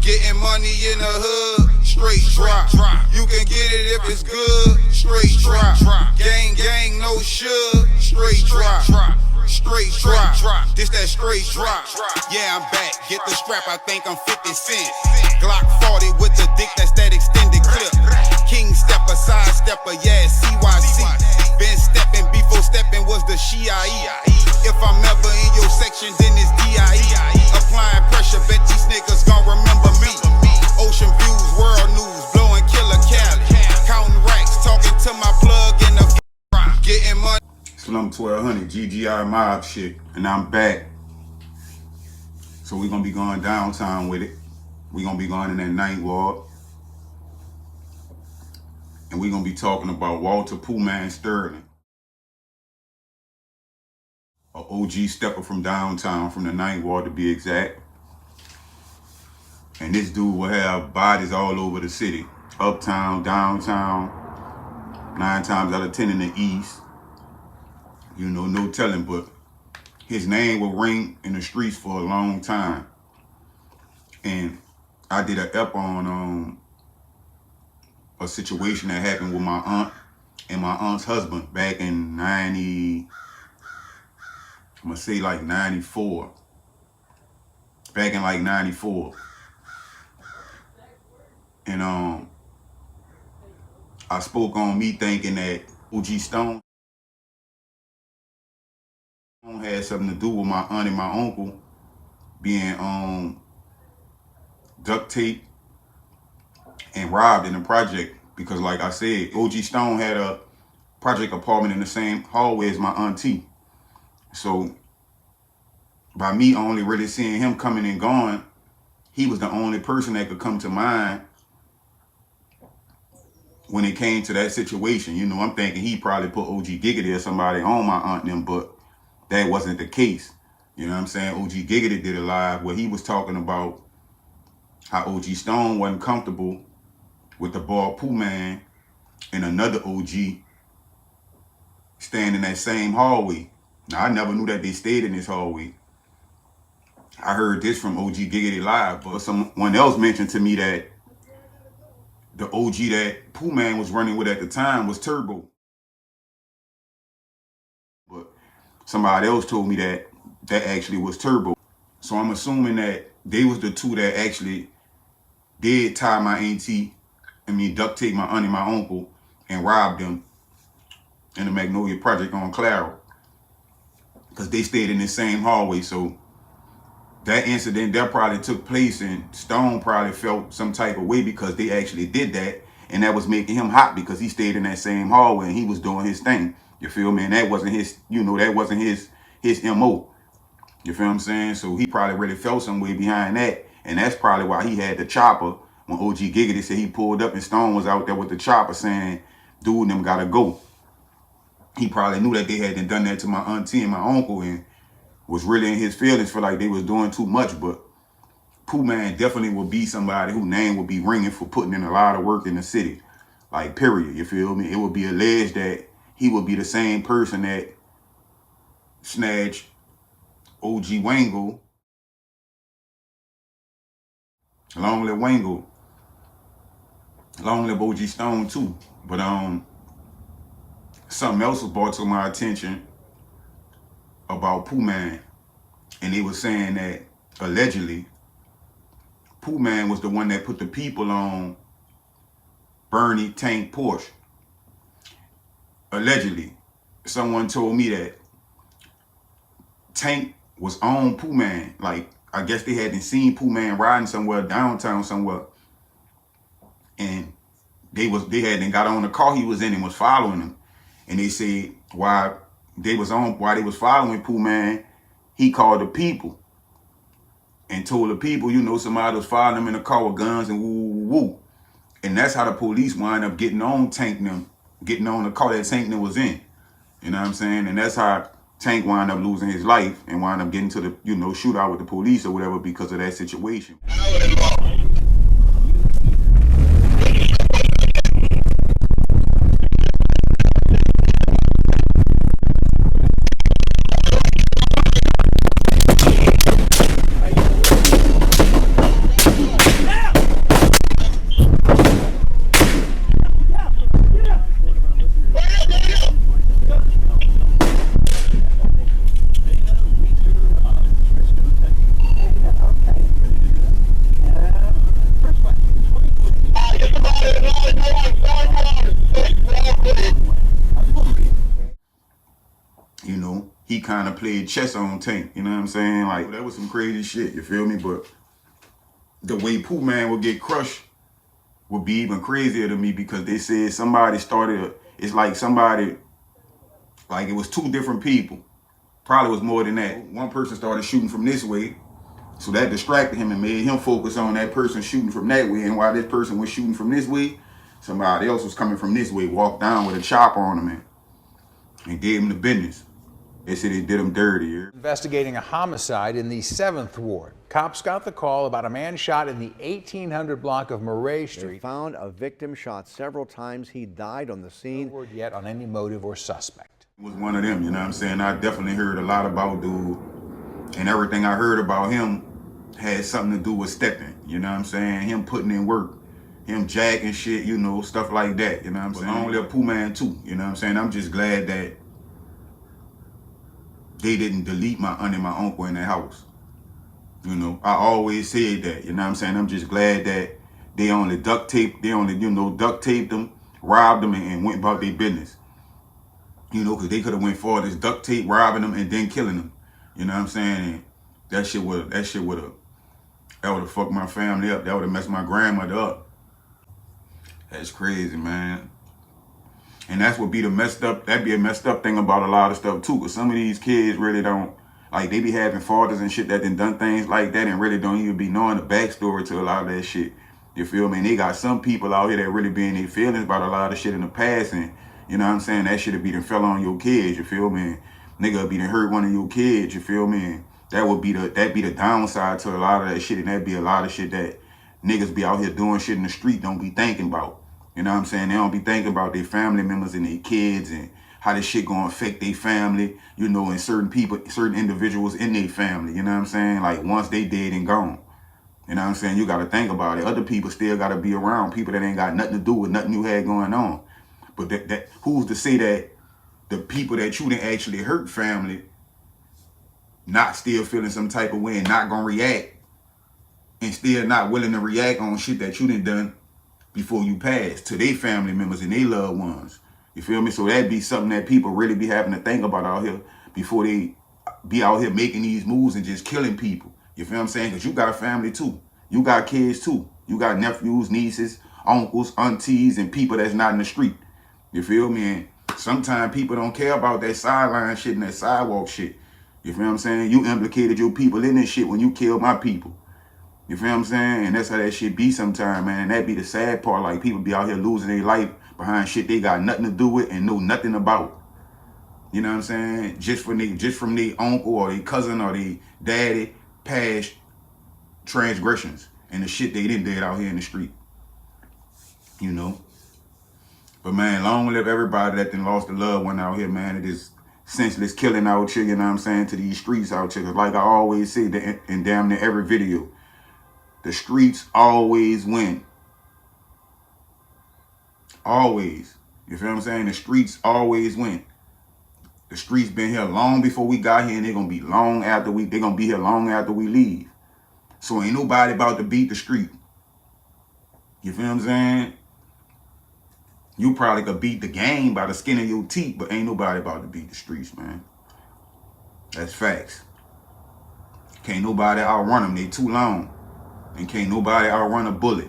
Getting money in the hood, straight drop. You can get it if it's good, straight drop. Gang, gang, no sugar, straight drop. Straight drop, this that straight drop. Yeah, I'm back, get the strap, I think I'm 50 Cent. Glock 40 with the dick, that's that extended clip. King stepper, side stepper, yeah, CYC. Been stepping, before stepping was the Shia. If I'm ever in your section, then it's DIE. Applying pressure, bet these niggas gon' remember me. Ocean views, world news, blowing killer Cali. Counting racks, talking to my plug in the getting money. Slum 1200, GGI mob shit, and I'm back. So we're gonna be going downtown with it. We're gonna be going in that 9th Ward. And we're gonna be talking about Walter Pooh Man Sterling. A OG stepper from downtown, from the 9th Ward to be exact. And this dude will have bodies all over the city. Uptown, downtown, 9 times out of 10 in the east. You know, no telling, but his name will ring in the streets for a long time. And I did an ep on a situation that happened with my aunt and my aunt's husband back in 90, I'm gonna say like 94. Back in like 94. And I spoke on me thinking that OG Stone had something to do with my aunt and my uncle being duct taped and robbed in the project, because like I said, OG Stone had a project apartment in the same hallway as my auntie. So by me only really seeing him coming and going, he was the only person that could come to mind when it came to that situation. You know, I'm thinking he probably put OG Giggity or somebody on my aunt and them, but that wasn't the case. You know what I'm saying? OG Giggity did a live where he was talking about how OG Stone wasn't comfortable with the bald Pooh Man and another OG staying in that same hallway. Now, I never knew that they stayed in this hallway. I heard this from OG Giggity live, but someone else mentioned to me that the OG that Pooh Man was running with at the time was Turbo. But somebody else told me that that actually was Turbo. So I'm assuming that they was the two that actually did tie my auntie, duct tape my aunt and my uncle and robbed them in the Magnolia Project on Claro. Because they stayed in the same hallway. So that incident, that probably took place, and Stone probably felt some type of way because they actually did that, and that was making him hot because he stayed in that same hallway and he was doing his thing. You feel me? And that wasn't his, that wasn't his MO. You feel what I'm saying? So he probably really felt some way behind that, and that's probably why he had the chopper when OG Giggity said he pulled up and Stone was out there with the chopper saying, dude, them gotta go. He probably knew that they hadn't done that to my auntie and my uncle and was really in his feelings for like they was doing too much. But Pooh Man definitely would be somebody whose name would be ringing for putting in a lot of work in the city. Like, period, you feel me? It would be alleged that he would be the same person that snatched OG Wango. Long live Wango. Long live OG Stone too. But something else was brought to my attention about Pooh Man, and they were saying that allegedly Pooh Man was the one that put the people on Bernie Tank Porsche. Allegedly, someone told me that Tank was on Pooh Man. Like, I guess they hadn't seen Pooh Man riding somewhere downtown somewhere, and they hadn't got on the car he was in and was following him. And they said while they was following Pooh Man, he called the people and told the people, somebody was following him in the car with guns and woo, woo, woo. And that's how the police wind up getting on the car that Tank was in. You know what I'm saying? And that's how Tank wound up losing his life and wound up getting to the, shootout with the police or whatever because of that situation. kind of played chess on Tank, you know what I'm saying? Like, that was some crazy shit, you feel me? But the way Pooh Man would get crushed would be even crazier to me, because they said somebody started, it's like somebody, like it was two different people. Probably was more than that. One person started shooting from this way, so that distracted him and made him focus on that person shooting from that way. And while this person was shooting from this way, somebody else was coming from this way, walked down with a chopper on him and gave him the business. They said they did him dirty. Investigating a homicide in the 7th Ward. Cops got the call about a man shot in the 1800 block of Murray Street. They found a victim shot several times. He died on the scene. No word yet on any motive or suspect. It was one of them, you know what I'm saying? I definitely heard a lot about dude, and everything I heard about him had something to do with stepping, you know what I'm saying? Him putting in work, him jacking shit, you know, stuff like that, you know what I'm saying? Long live Pooh Man too, you know what I'm saying? I'm just glad that they didn't delete my aunt and my uncle in the house. You know, I always said that, you know what I'm saying? I'm just glad that they only duct taped them, robbed them, and went about their business. You know, because they could have went forward as duct tape, robbing them, and then killing them. You know what I'm saying? And that would have fucked my family up. That would have messed my grandmother up. That's crazy, man. And that's what be the messed up, that'd be a messed up thing about a lot of stuff too, because some of these kids really don't, like, they be having fathers and shit that done things like that and really don't even be knowing the backstory to a lot of that shit. You feel me? And they got some people out here that really be in their feelings about a lot of shit in the past, and you know what I'm saying, that shit would be done fell on your kids, you feel me? And nigga be done hurt one of your kids, you feel me? And that'd be the downside to a lot of that shit, and that'd be a lot of shit that niggas be out here doing shit in the street don't be thinking about. You know what I'm saying? They don't be thinking about their family members and their kids and how this shit gonna affect their family, you know, and certain people, certain individuals in their family, you know what I'm saying? Like, once they dead and gone. You know what I'm saying? You gotta think about it. Other people still gotta be around, people that ain't got nothing to do with nothing you had going on. But that who's to say that the people that you didn't actually hurt family not still feeling some type of way and not gonna react, and still not willing to react on shit that you done before you pass to their family members and their loved ones. You feel me? So that'd be something that people really be having to think about out here before they be out here making these moves and just killing people. You feel what I'm saying? Because you got a family too. You got kids too. You got nephews, nieces, uncles, aunties, and people that's not in the street. You feel me? And sometimes people don't care about that sideline shit and that sidewalk shit. You feel what I'm saying? You implicated your people in this shit when you killed my people. You feel what I'm saying? And that's how that shit be sometimes, man. And that be the sad part. Like, people be out here losing their life behind shit they got nothing to do with and know nothing about. You know what I'm saying? Just from their uncle or their cousin or their daddy past transgressions and the shit they did out here in the street. You know? But man, long live everybody that done lost a loved one out here, man. It is senseless killing out here, you know what I'm saying, to these streets out here. Like I always say in damn near every video, the streets always win. Always. You feel what I'm saying? The streets always win. The streets been here long before we got here, and they're gonna be they're gonna be here long after we leave. So ain't nobody about to beat the street. You feel what I'm saying? You probably could beat the game by the skin of your teeth, but ain't nobody about to beat the streets, man. That's facts. Can't nobody outrun them. They too long. And can't nobody outrun a bullet.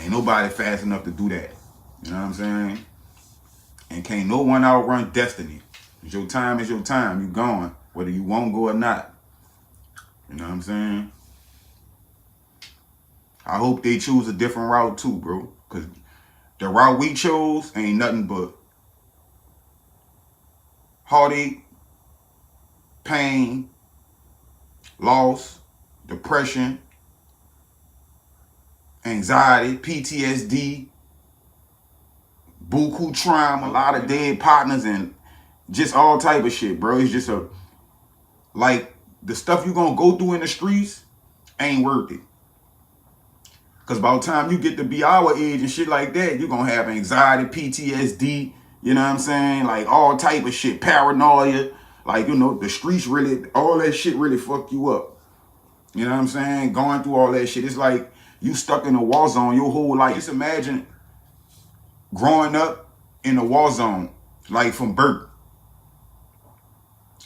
Ain't nobody fast enough to do that. You know what I'm saying? And can't no one outrun destiny. Your time is your time. You going, whether you won't go or not. You know what I'm saying? I hope they choose a different route too, bro. Because the route we chose ain't nothing but heartache, pain, loss, depression, anxiety, PTSD, buku trauma, a lot of dead partners, and just all type of shit, bro. It's just like, the stuff you gonna go through in the streets ain't worth it. Because by the time you get to be our age and shit like that, you're gonna have anxiety, PTSD, you know what I'm saying? Like, all type of shit, paranoia. Like, you know, the streets really, all that shit really fuck you up. You know what I'm saying? Going through all that shit. It's like you stuck in a war zone your whole life. Just imagine growing up in a war zone, like from birth.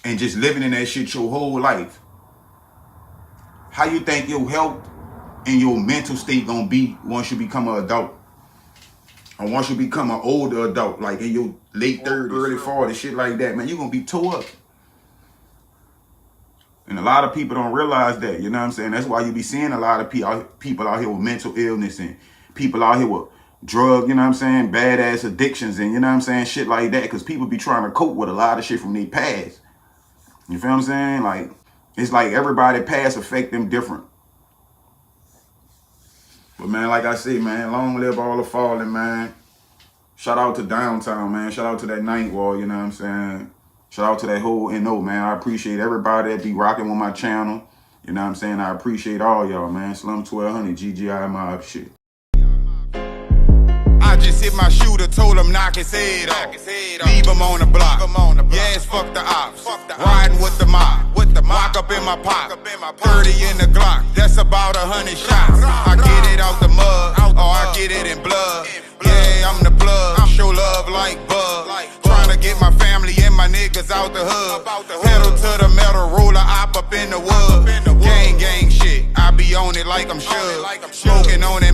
and just living in that shit your whole life, how you think your health and your mental state gonna be once you become an adult? Or once you become an older adult, like in your late 30s, early 40s, shit like that, man, you're gonna be tore up. And a lot of people don't realize that, you know what I'm saying? That's why you be seeing a lot of people out here with mental illness and people out here with drug, you know what I'm saying, badass addictions and, you know what I'm saying, shit like that, because people be trying to cope with a lot of shit from their past. You feel what I'm saying? Like, it's like everybody past affect them different. But man, like I say, man, long live all the fallen, man. Shout out to Downtown, man. Shout out to that Ninth Wall, you know what I'm saying? Shout out to that whole NO, man. I appreciate everybody that be rocking with my channel. You know what I'm saying? I appreciate all y'all, man. Slum 1200, GGI mob shit. I just hit my shooter, told him knock his head off. Leave him on the block. Yes, fuck the ops. Riding with the mob. Lock up in my pocket. 30 in the Glock. That's about 100 shots. I get it out the mud, or I get it in blood. Yeah, I'm the plug. Show love like bug. Trying to get my family and my niggas out the hood. Pedal to the metal, roller op up in the wood. Gang shit. I be on it like I'm Suge. Smoking on it.